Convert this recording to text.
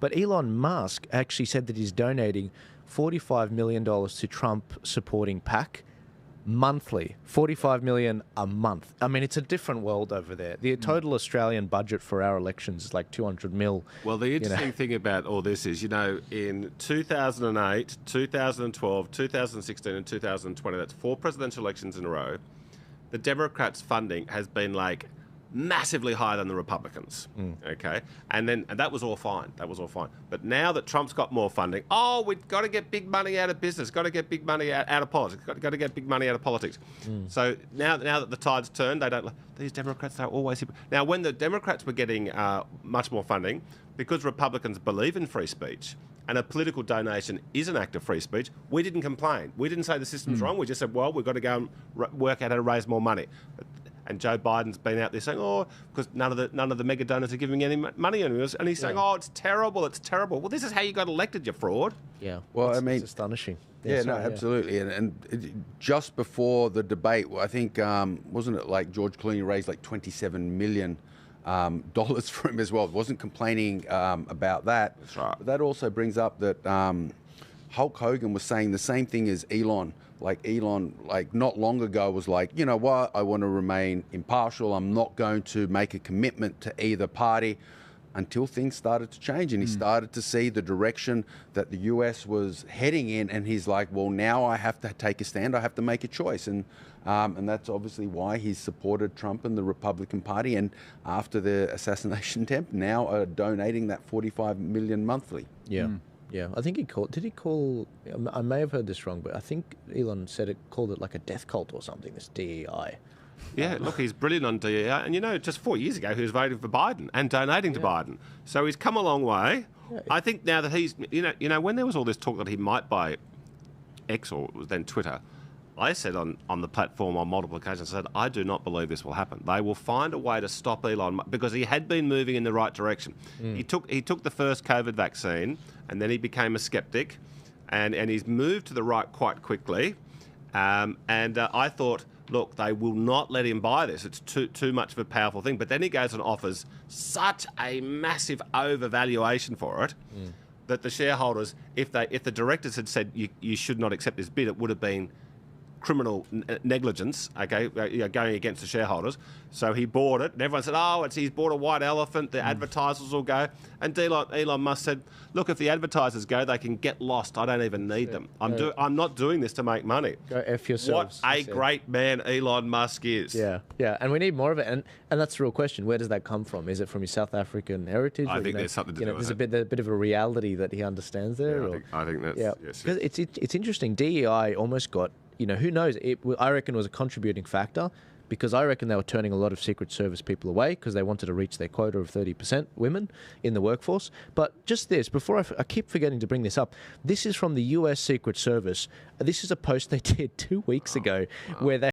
But Elon Musk actually said that he's donating $45 million to Trump-supporting PAC monthly. $45 million a month. I mean, it's a different world over there. The total Australian budget for our elections is like 200 mil. Well, the interesting thing about all this is, in 2008, 2012, 2016 and 2020, that's 4 presidential elections in a row, the Democrats' funding has been like massively higher than the Republicans. Okay, and that was all fine. But now that Trump's got more funding, we've got to get big money out of business. Got to get big money out of politics. Got to get big money out of politics. So now that the tide's turned, these Democrats are always. Now, when the Democrats were getting much more funding, because Republicans believe in free speech, and a political donation is an act of free speech, we didn't complain. We didn't say the system's wrong. We just said, well, we've got to go and work out how to raise more money. And Joe Biden's been out there saying, because none of the mega donors are giving any money anymore. And he's saying, it's terrible. Well, this is how you got elected, you fraud. Yeah. Well, it's astonishing. Absolutely. And just before the debate, I think, wasn't it like George Clooney raised like $27 million for him as well? Wasn't complaining about that. That's right. But that also brings up that Hulk Hogan was saying the same thing as Elon. Elon, not long ago, was like, you know what, I want to remain impartial. I'm not going to make a commitment to either party, until things started to change and he started to see the direction that the US was heading in. And he's like, well, now I have to take a stand. I have to make a choice. And that's obviously why he's supported Trump and the Republican Party. And after the assassination attempt, now are donating that $45 million monthly. Yeah. Yeah, I think did he call, I may have heard this wrong, but I think Elon called it like a death cult or something, this DEI. Yeah, look, he's brilliant on DEI. And, just 4 years ago, he was voting for Biden and donating to Biden. So he's come a long way. Yeah. I think now that he's, when there was all this talk that he might buy X, or it was then Twitter, I said on the platform on multiple occasions, I said, I do not believe this will happen. They will find a way to stop Elon, because he had been moving in the right direction. He took the first COVID vaccine, and then he became a skeptic, and he's moved to the right quite quickly. I thought, look, they will not let him buy this. It's too much of a powerful thing. But then he goes and offers such a massive overvaluation for it that the shareholders, if the directors had said you should not accept this bid, it would have been criminal negligence, okay, going against the shareholders. So he bought it, and everyone said, he's bought a white elephant, the advertisers will go. And Elon Musk said, look, if the advertisers go, they can get lost. I don't even need them. I'm not doing this to make money. Go F yourselves. What a great man Elon Musk is. Yeah, and we need more of it. And that's the real question. Where does that come from? Is it from his South African heritage? I think there's something to do with it. There's a bit of a reality that he understands there. Yeah, I think that's... Yes. Because it's interesting. DEI almost got... who knows? I reckon it was a contributing factor, because I reckon they were turning a lot of Secret Service people away because they wanted to reach their quota of 30% women in the workforce. But just this, before I keep forgetting to bring this up, this is from the US Secret Service. This is a post they did 2 weeks ago where they